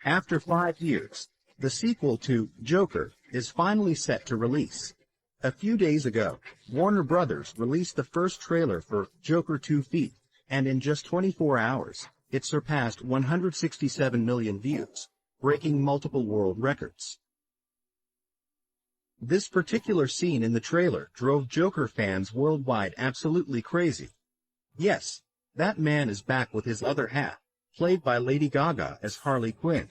After 5 years, the sequel to Joker is finally set to release. A few days ago, Warner Brothers released the first trailer for Joker 2 Feet, and in just 24 hours, it surpassed 167 million views, breaking multiple world records. This particular scene in the trailer drove Joker fans worldwide absolutely crazy. Yes, that man is back with his other half, played by Lady Gaga as Harley Quinn.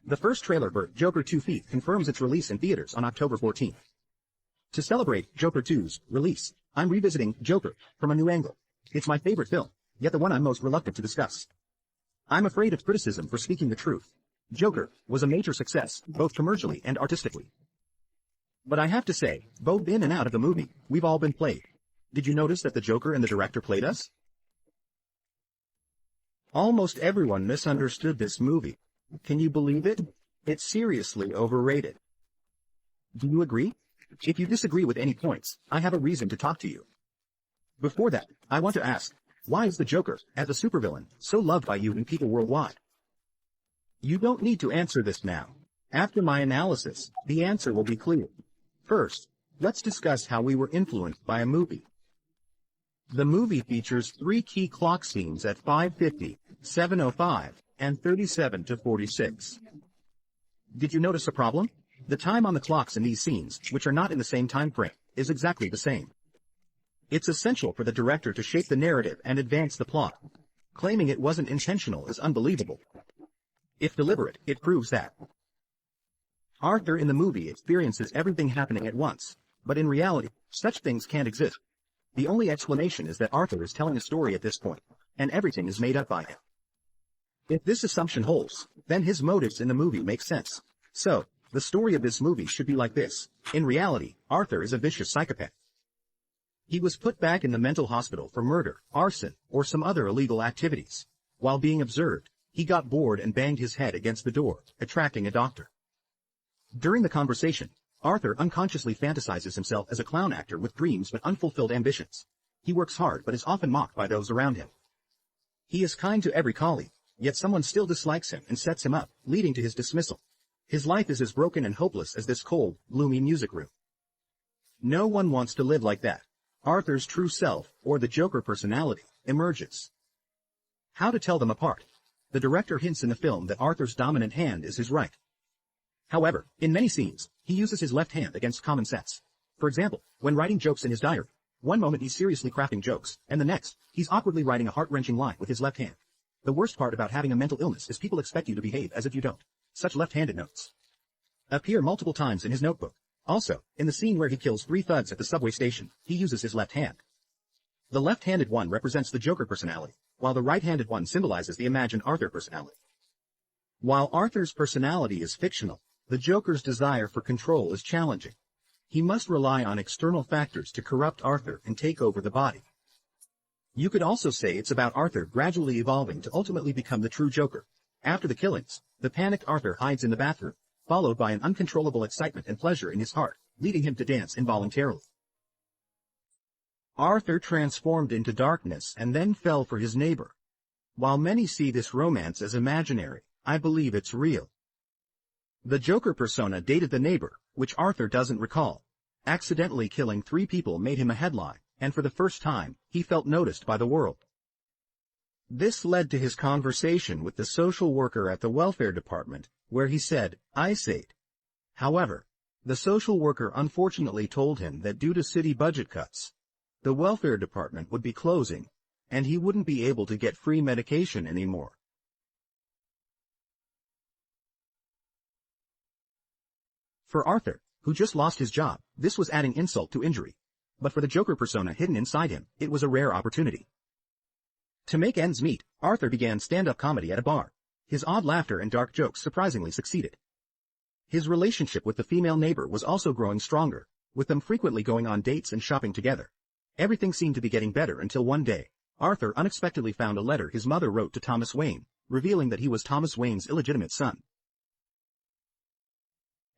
The first trailer for Joker 2 Feet confirms its release in theaters on October 14th. To celebrate Joker 2's release, I'm revisiting Joker from a new angle. It's my favorite film, yet the one I'm most reluctant to discuss. I'm afraid of criticism for speaking the truth. Joker was a major success, both commercially and artistically. But I have to say, both in and out of the movie, we've all been played. Did you notice that the Joker and the director played us? Almost everyone misunderstood this movie. Can you believe it? It's seriously overrated. Do you agree? If you disagree with any points, I have a reason to talk to you. Before that, I want to ask, why is the Joker, as a supervillain, so loved by you and people worldwide? You don't need to answer this now. After my analysis, the answer will be clear. First, let's discuss how we were influenced by a movie. The movie features 3 key clock scenes at 5:50, 7:05, and 37 to 46. Did you notice a problem? The time on the clocks in these scenes, which are not in the same time frame, is exactly the same. It's essential for the director to shape the narrative and advance the plot. Claiming it wasn't intentional is unbelievable. If deliberate, it proves that. Arthur in the movie experiences everything happening at once, but in reality, such things can't exist. The only explanation is that Arthur is telling a story at this point, and everything is made up by him. If this assumption holds, then his motives in the movie make sense. So, the story of this movie should be like this. In reality, Arthur is a vicious psychopath. He was put back in the mental hospital for murder, arson, or some other illegal activities. While being observed, he got bored and banged his head against the door, attracting a doctor. During the conversation, Arthur unconsciously fantasizes himself as a clown actor with dreams but unfulfilled ambitions. He works hard but is often mocked by those around him. He is kind to every colleague, yet someone still dislikes him and sets him up, leading to his dismissal. His life is as broken and hopeless as this cold, gloomy music room. No one wants to live like that. Arthur's true self, or the Joker personality, emerges. How to tell them apart? The director hints in the film that Arthur's dominant hand is his right. However, in many scenes, he uses his left hand against common sense. For example, when writing jokes in his diary, one moment he's seriously crafting jokes, and the next, he's awkwardly writing a heart-wrenching line with his left hand. The worst part about having a mental illness is people expect you to behave as if you don't. Such left-handed notes appear multiple times in his notebook. Also, in the scene where he kills 3 thugs at the subway station, he uses his left hand. The left-handed one represents the Joker personality, while the right-handed one symbolizes the imagined Arthur personality. While Arthur's personality is fictional, the Joker's desire for control is challenging. He must rely on external factors to corrupt Arthur and take over the body. You could also say it's about Arthur gradually evolving to ultimately become the true Joker. After the killings, the panicked Arthur hides in the bathroom, followed by an uncontrollable excitement and pleasure in his heart, leading him to dance involuntarily. Arthur transformed into darkness and then fell for his neighbor. While many see this romance as imaginary, I believe it's real. The Joker persona dated the neighbor, which Arthur doesn't recall. Accidentally killing 3 people made him a headline, and for the first time, he felt noticed by the world. This led to his conversation with the social worker at the welfare department, where he said, "I said." However, the social worker unfortunately told him that due to city budget cuts, the welfare department would be closing, and he wouldn't be able to get free medication anymore. For Arthur, who just lost his job, this was adding insult to injury. But for the Joker persona hidden inside him, it was a rare opportunity. To make ends meet, Arthur began stand-up comedy at a bar. His odd laughter and dark jokes surprisingly succeeded. His relationship with the female neighbor was also growing stronger, with them frequently going on dates and shopping together. Everything seemed to be getting better until one day, Arthur unexpectedly found a letter his mother wrote to Thomas Wayne, revealing that he was Thomas Wayne's illegitimate son.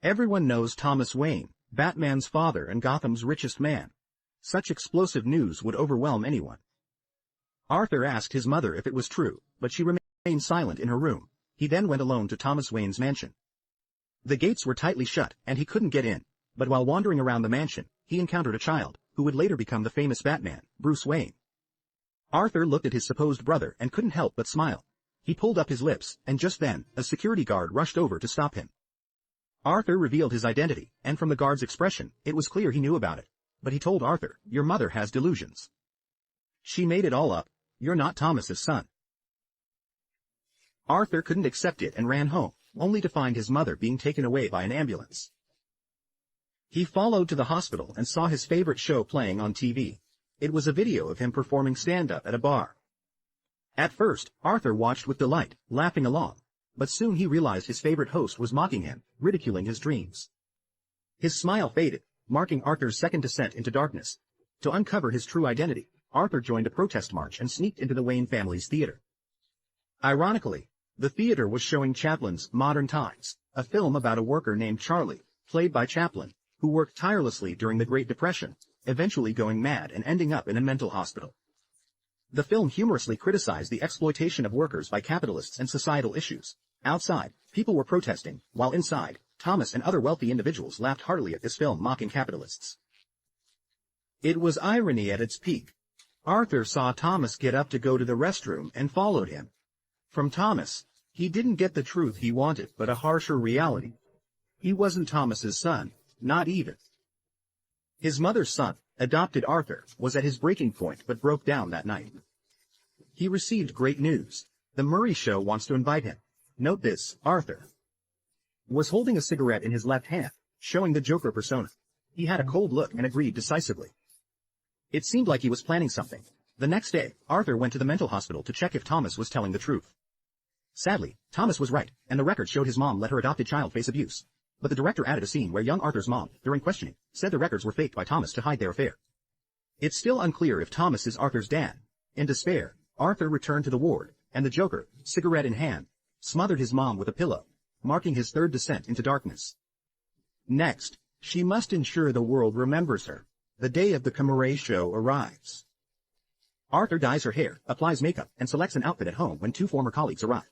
Everyone knows Thomas Wayne, Batman's father and Gotham's richest man. Such explosive news would overwhelm anyone. Arthur asked his mother if it was true, but she remained remained silent in her room. He then went alone to Thomas Wayne's mansion. The gates were tightly shut, and he couldn't get in, but while wandering around the mansion, he encountered a child, who would later become the famous Batman, Bruce Wayne. Arthur looked at his supposed brother and couldn't help but smile. He pulled up his lips, and just then, a security guard rushed over to stop him. Arthur revealed his identity, and from the guard's expression, it was clear he knew about it. But he told Arthur, "Your mother has delusions. She made it all up. You're not Thomas's son." Arthur couldn't accept it and ran home, only to find his mother being taken away by an ambulance. He followed to the hospital and saw his favorite show playing on TV. It was a video of him performing stand-up at a bar. At first, Arthur watched with delight, laughing along, but soon he realized his favorite host was mocking him, ridiculing his dreams. His smile faded, marking Arthur's second descent into darkness. To uncover his true identity, Arthur joined a protest march and sneaked into the Wayne family's theater. Ironically, the theater was showing Chaplin's Modern Times, a film about a worker named Charlie, played by Chaplin, who worked tirelessly during the Great Depression, eventually going mad and ending up in a mental hospital. The film humorously criticized the exploitation of workers by capitalists and societal issues. Outside, people were protesting, while inside, Thomas and other wealthy individuals laughed heartily at this film mocking capitalists. It was irony at its peak. Arthur saw Thomas get up to go to the restroom and followed him. From Thomas, he didn't get the truth he wanted but a harsher reality. He wasn't Thomas's son, not even. His mother's son, adopted Arthur, was at his breaking point but broke down that night. He received great news. The Murray Show wants to invite him. Note this, Arthur was holding a cigarette in his left hand, showing the Joker persona. He had a cold look and agreed decisively. It seemed like he was planning something. The next day, Arthur went to the mental hospital to check if Thomas was telling the truth. Sadly, Thomas was right, and the record showed his mom let her adopted child face abuse. But the director added a scene where young Arthur's mom, during questioning, said the records were faked by Thomas to hide their affair. It's still unclear if Thomas is Arthur's dad. In despair, Arthur returned to the ward, and the Joker, cigarette in hand, smothered his mom with a pillow, marking his third descent into darkness. Next, she must ensure the world remembers her. The day of the Murray Show arrives. Arthur dyes her hair, applies makeup, and selects an outfit at home when two former colleagues arrive.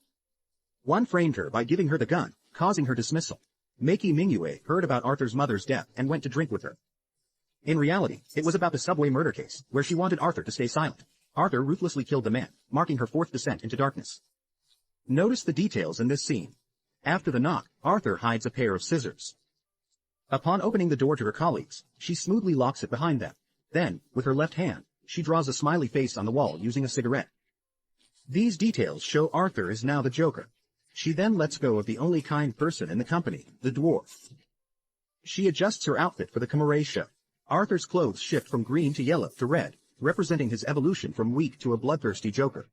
One framed her by giving her the gun, causing her dismissal. Maki Mingyue heard about Arthur's mother's death and went to drink with her. In reality, it was about the subway murder case, where she wanted Arthur to stay silent. Arthur ruthlessly killed the man, marking her fourth descent into darkness. Notice the details in this scene. After the knock, Arthur hides a pair of scissors. Upon opening the door to her colleagues, she smoothly locks it behind them. Then, with her left hand, she draws a smiley face on the wall using a cigarette. These details show Arthur is now the Joker. She then lets go of the only kind person in the company, the dwarf. She adjusts her outfit for the Murray Show. Arthur's clothes shift from green to yellow to red, representing his evolution from weak to a bloodthirsty Joker.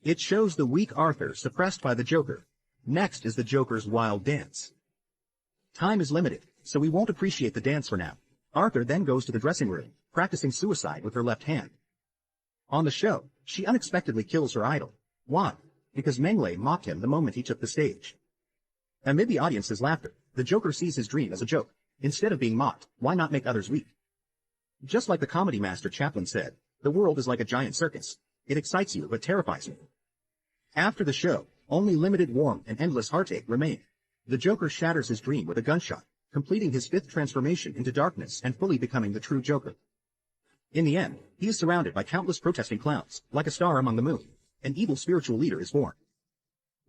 It shows the weak Arthur suppressed by the Joker. Next is the Joker's wild dance. Time is limited, so we won't appreciate the dance for now. Arthur then goes to the dressing room, practicing suicide with her left hand. On the show, she unexpectedly kills her idol. Why? Because Mengele mocked him the moment he took the stage. Amid the audience's laughter, the Joker sees his dream as a joke. Instead of being mocked, why not make others weep? Just like the comedy master Chaplin said, the world is like a giant circus. It excites you but terrifies you. After the show, only limited warmth and endless heartache remain. The Joker shatters his dream with a gunshot, completing his fifth transformation into darkness and fully becoming the true Joker. In the end, he is surrounded by countless protesting clowns, like a star among the moon. An evil spiritual leader is born.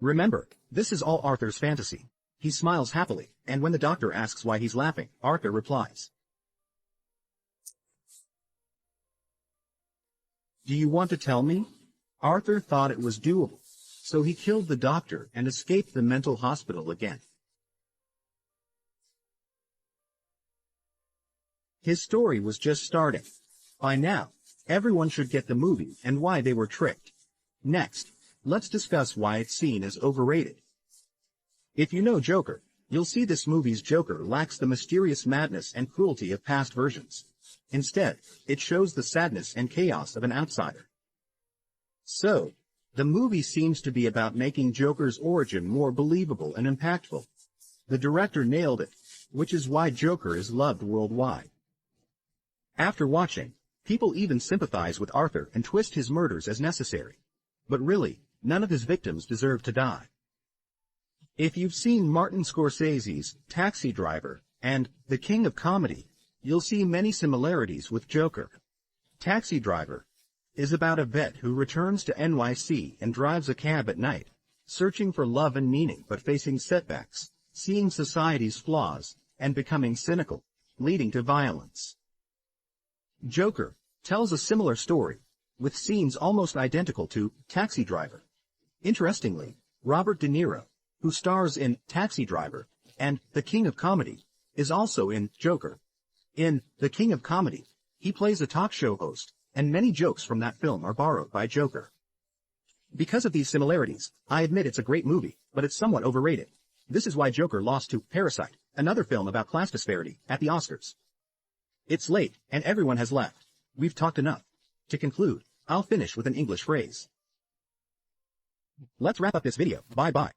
Remember, this is all Arthur's fantasy. He smiles happily, and when the doctor asks why he's laughing, Arthur replies, "Do you want to tell me?" Arthur thought it was doable, so he killed the doctor and escaped the mental hospital again. His story was just starting. By now, everyone should get the movie and why they were tricked. Next, let's discuss why it's seen as overrated. If you know Joker, you'll see this movie's Joker lacks the mysterious madness and cruelty of past versions. Instead, it shows the sadness and chaos of an outsider. So, the movie seems to be about making Joker's origin more believable and impactful. The director nailed it, which is why Joker is loved worldwide. After watching, people even sympathize with Arthur and twist his murders as necessary. But really, none of his victims deserve to die. If you've seen Martin Scorsese's Taxi Driver and The King of Comedy, you'll see many similarities with Joker. Taxi Driver is about a vet who returns to NYC and drives a cab at night, searching for love and meaning but facing setbacks, seeing society's flaws, and becoming cynical, leading to violence. Joker tells a similar story, with scenes almost identical to Taxi Driver. Interestingly, Robert De Niro, who stars in Taxi Driver and The King of Comedy, is also in Joker. In The King of Comedy, he plays a talk show host, and many jokes from that film are borrowed by Joker. Because of these similarities, I admit it's a great movie, but it's somewhat overrated. This is why Joker lost to Parasite, another film about class disparity, at the Oscars. It's late, and everyone has left. We've talked enough. To conclude, I'll finish with an English phrase. Let's wrap up this video. Bye-bye.